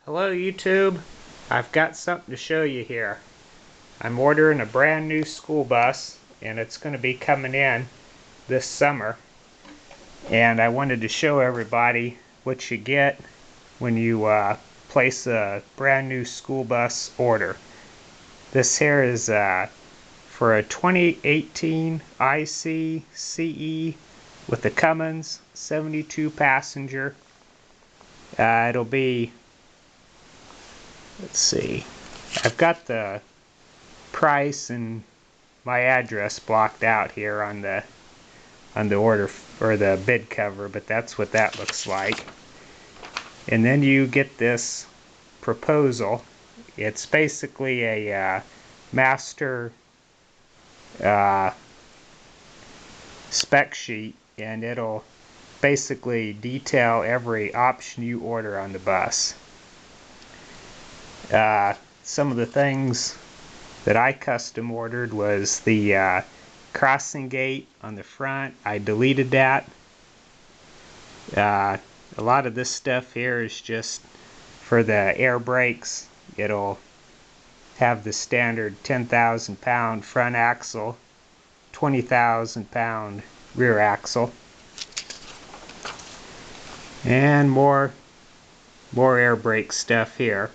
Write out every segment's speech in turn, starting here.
Hello YouTube, I've got something to show you here. I'm ordering a brand new school bus and it's going to be coming in this summer, and I wanted to show everybody what you get when you place a brand new school bus order. This here is for a 2018 IC CE with the Cummins 72 passenger. It'll be, let's see, I've got the price and my address blocked out here on the order or the bid cover, but that's what that looks like. And then you get this proposal. It's basically a master spec sheet, and it'll basically detail every option you order on the bus. Some of the things that I custom ordered was the crossing gate on the front. I deleted that. A lot of this stuff here is just for the air brakes. It'll have the standard 10,000 pound front axle, 20,000 pound rear axle, and more air brake stuff here.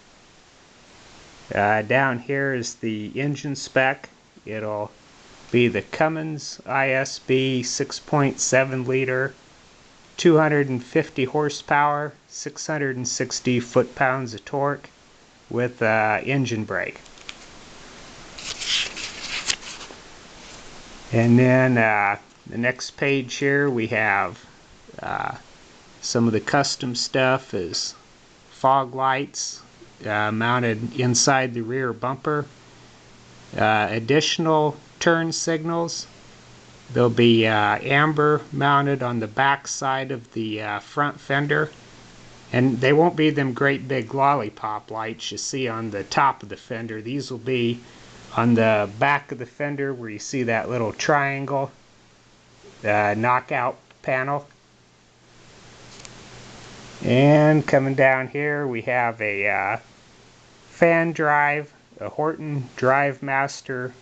Down here is the engine spec. It'll be the Cummins ISB 6.7 liter, 250 horsepower, 660 foot-pounds of torque with engine brake. And then the next page here we have some of the custom stuff is fog lights mounted inside the rear bumper, additional turn signals. There'll be amber mounted on the back side of the front fender, and they won't be them great big lollipop lights you see on the top of the fender. These will be on the back of the fender where you see that little triangle knockout panel. And coming down here we have a fan drive, a Horton Drive Master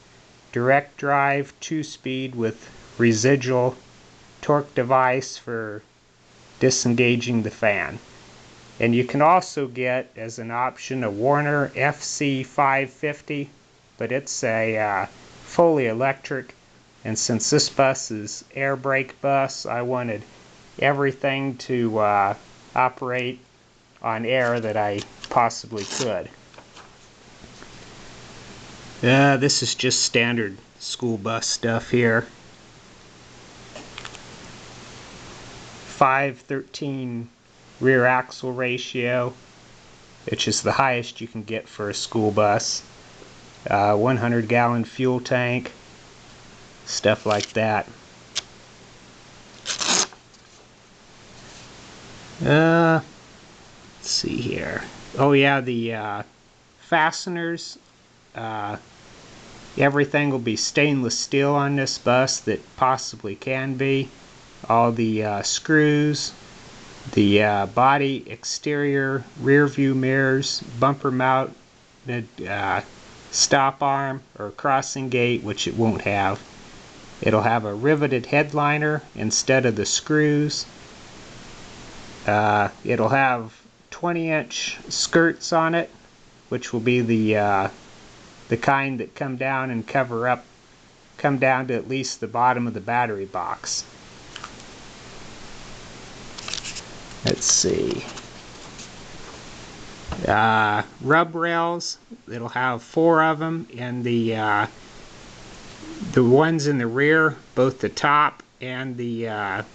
direct drive 2-speed with residual torque device for disengaging the fan. And you can also get as an option a Warner FC 550, but it's a fully electric, and since this bus is air brake bus, I wanted everything to operate on air that I possibly could. This is just standard school bus stuff here. 5:13 rear axle ratio, which is the highest you can get for a school bus. 100-gallon fuel tank, stuff like that. Let's see here. Oh yeah, the fasteners. Everything will be stainless steel on this bus that possibly can be. All the screws, the body, exterior, rear view mirrors, bumper mounted stop arm or crossing gate, which it won't have. It'll have a riveted headliner instead of the screws. It'll have 20-inch skirts on it, which will be the kind that come down and come down to at least the bottom of the battery box. Let's see. Rub rails. It'll have 4 of them, and the ones in the rear, both the top and the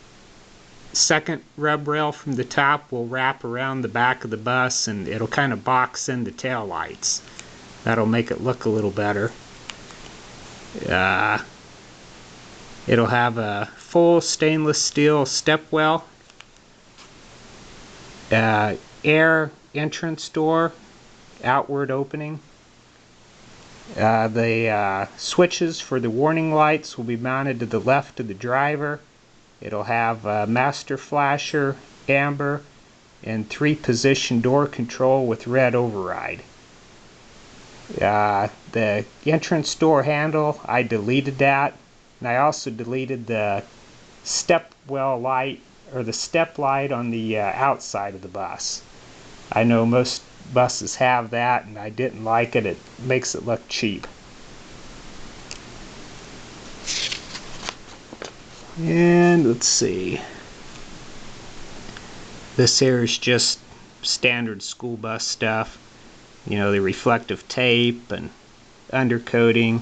second rub rail from the top, will wrap around the back of the bus, and it'll kind of box in the tail lights. That'll make it look a little better. It'll have a full stainless steel stepwell, air entrance door, outward opening. The switches for the warning lights will be mounted to the left of the driver. It'll have a master flasher, amber, and 3-position door control with red override. The entrance door handle, I deleted that, and I also deleted the step well light, or the step light on the outside of the bus. I know most buses have that, and I didn't like it. It makes it look cheap. And let's see. This here is just standard school bus stuff. You know, the reflective tape and undercoating.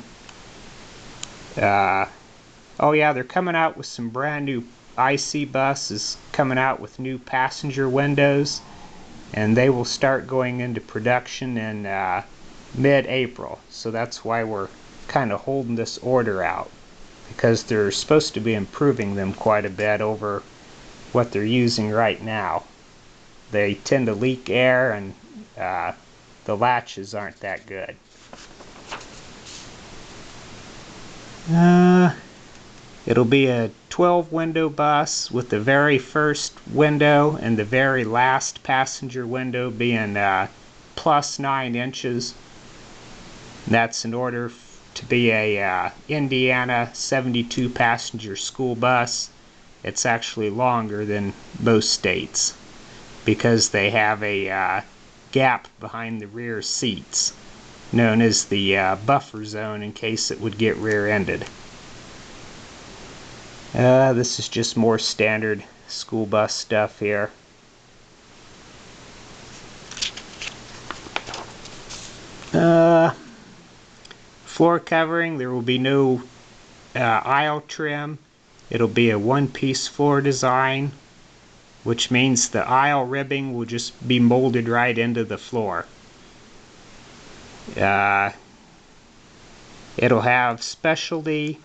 Oh yeah, they're coming out with some brand new IC buses, coming out with new passenger windows, and they will start going into production in mid-April. So that's why we're kind of holding this order out, because they're supposed to be improving them quite a bit over what they're using right now. They tend to leak air, and the latches aren't that good. It'll be a 12-window bus with the very first window and the very last passenger window being plus 9 inches. That's in order to be a Indiana 72 passenger school bus. It's actually longer than most states because they have a gap behind the rear seats, known as the buffer zone, in case it would get rear-ended. This is just more standard school bus stuff here. Floor covering, there will be no aisle trim. It'll be a one-piece floor design, which means the aisle ribbing will just be molded right into the floor. It'll have specialty,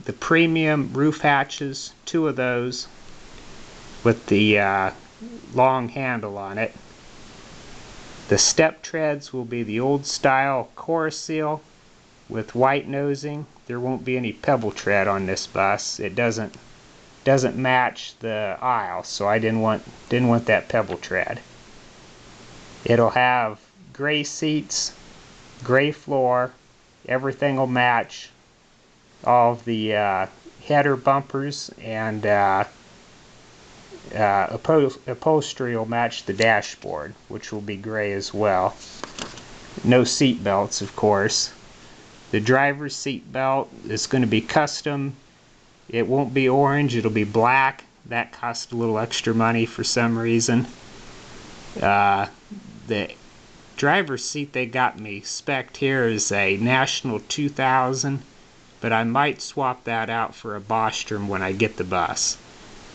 the premium roof hatches, 2 of those with the long handle on it. The step treads will be the old style Seal with white nosing. There won't be any pebble tread on this bus. It doesn't match the aisle, so I didn't want that pebble tread. It'll have gray seats, gray floor. Everything will match. All of the header bumpers and upholstery will match the dashboard, which will be gray as well. No seat belts, of course. The driver's seat belt is going to be custom. It won't be orange, it'll be black. That cost a little extra money for some reason. The driver's seat they got me spec'd here is a National 2000, but I might swap that out for a Bostrom when I get the bus.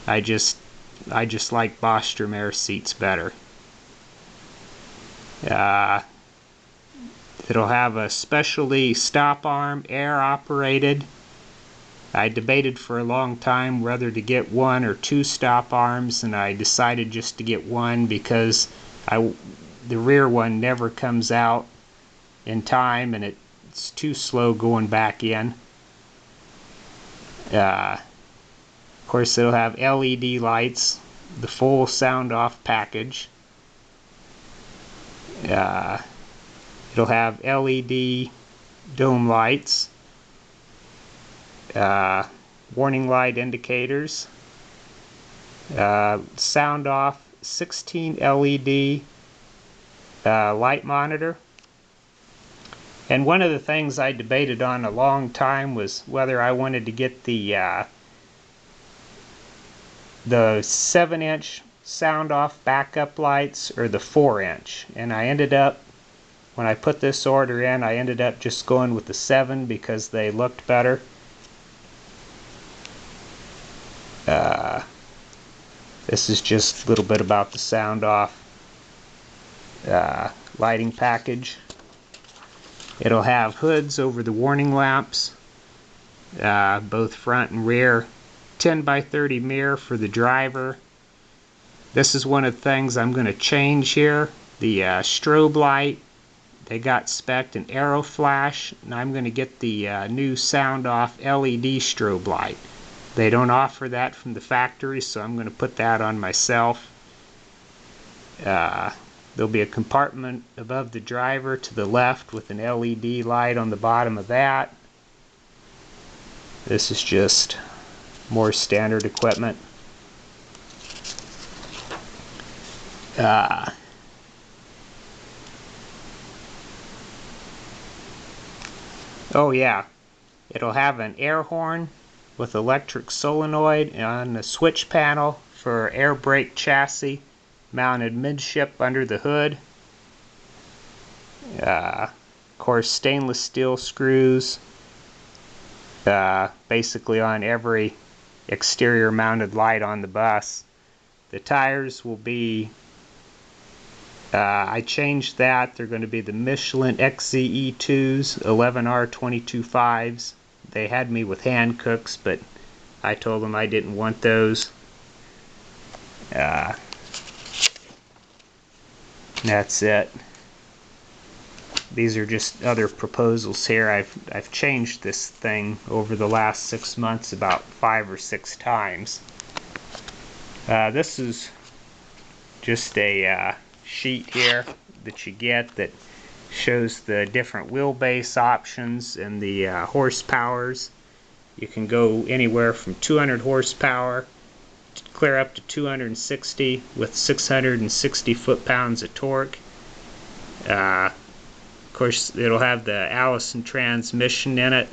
I just like Bostrom air seats better. It'll have a specialty stop arm, air operated. I debated for a long time whether to get 1 or 2 stop arms, and I decided just to get 1 because the rear one never comes out in time and it's too slow going back in. Of course, it'll have LED lights, the full sound off package. It'll have LED dome lights, warning light indicators, sound off 16 LED light monitor. And one of the things I debated on a long time was whether I wanted to get the 7-inch sound off backup lights or the 4-inch, and I ended up, when I put this order in, I ended up just going with the 7 because they looked better. This is just a little bit about the sound off lighting package. It'll have hoods over the warning lamps, both front and rear. 10 by 30 mirror for the driver. This is one of the things I'm going to change here. The strobe light, they got spec'd an arrow flash, and I'm going to get the new sound off LED strobe light. They don't offer that from the factory, so I'm going to put that on myself. There'll be a compartment above the driver to the left with an LED light on the bottom of that. This is just more standard equipment. Oh yeah, it'll have an air horn with electric solenoid on the switch panel for air brake chassis mounted midship under the hood. Of course, stainless steel screws basically on every exterior mounted light on the bus. The tires will be, I changed that. They're going to be the Michelin XZE2s, 11R22.5s. They had me with hand cooks, but I told them I didn't want those. That's it. These are just other proposals here. I've changed this thing over the last 6 months about 5 or 6 times. This is just a sheet here that you get that shows the different wheelbase options and the horsepowers. You can go anywhere from 200 horsepower clear up to 260 with 660 foot-pounds of torque. Of course, it'll have the Allison transmission in it.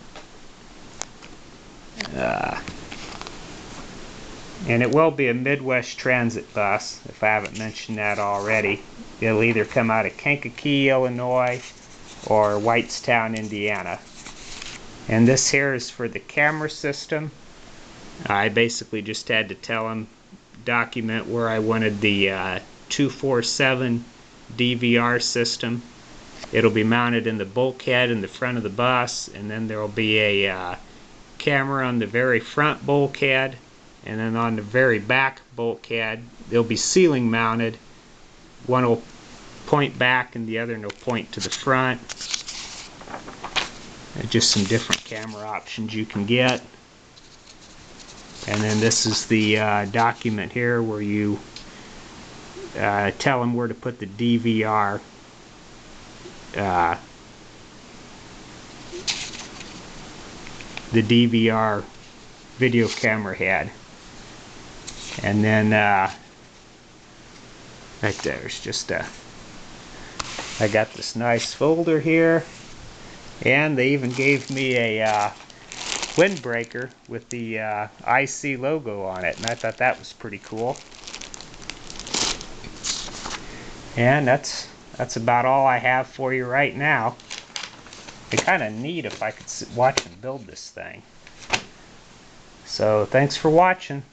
And it will be a Midwest Transit bus, if I haven't mentioned that already. It'll either come out of Kankakee, Illinois, or Whitestown, Indiana. And this here is for the camera system. I basically just had to tell them, document where I wanted the 247 DVR system. It'll be mounted in the bulkhead in the front of the bus, and then there will be a camera on the very front bulkhead, and then on the very back bulkhead they'll be ceiling mounted. One will point back and the other will point to the front. Just some different camera options you can get. And then this is the document here where you tell them where to put the DVR video camera head. And then right there's just I got this nice folder here, and they even gave me a windbreaker with the IC logo on it, and I thought that was pretty cool. And that's about all I have for you right now. It'd be kind of neat if I could watch and build this thing. So thanks for watching.